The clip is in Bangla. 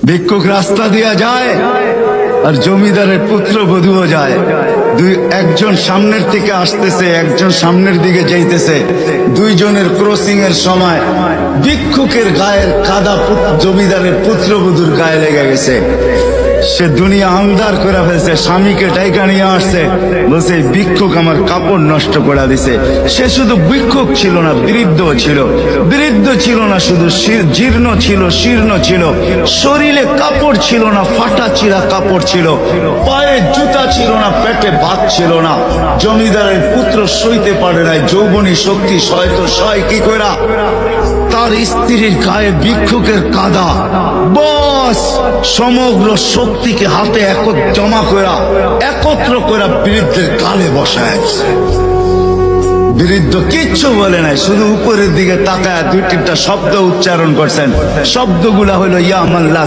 ভিক্ষুক রাস্তা দিয়া যায় আর জমিদারের পুত্র বধূও যায়। একজন সামনের থেকে আসতেছে, একজন সামনের দিকে যাইতেছে। দুইজনের ক্রসিং এর সময় ভিক্ষুকের গায়ের কাদা জমিদারের পুত্রবধূর গায়ে লেগে গেছে। সে দুনিয়া আন্ধার করে ফেলছে, স্বামীকে টাইকা নিয়ে আসছে, বলছে ভিক্ষুক আমার কাপড় নষ্ট করে দিছে। সে শুধু ভিক্ষুক ছিল না, বৃদ্ধ ছিল। বৃদ্ধ ছিল না শুধু, জীর্ণ ছিল, শীর্ণ ছিল, শরীরে কাপড় ছিল না, ফাটা চিরা কাপড় ছিল, পায়ে জুতা ছিল না, পেটে ভাত ছিল না। জমিদারের পুত্র সইতে পারে নাই, যৌবনী শক্তি সয় তো সয় কি কইরা তার স্ত্রীর গায়ে ভিক্ষুকের কাদা, বস সমগ্র শক্তিকে হাতে জমা করা একত্র করা বৃদ্ধের গালে বসায়। বৃদ্ধ কিচ্ছু বলে নাই, শুধু উপরের দিকে তাকায় দুই তিনটা শব্দ উচ্চারণ করছেন। শব্দগুলা হলো ইয়া মাল্লা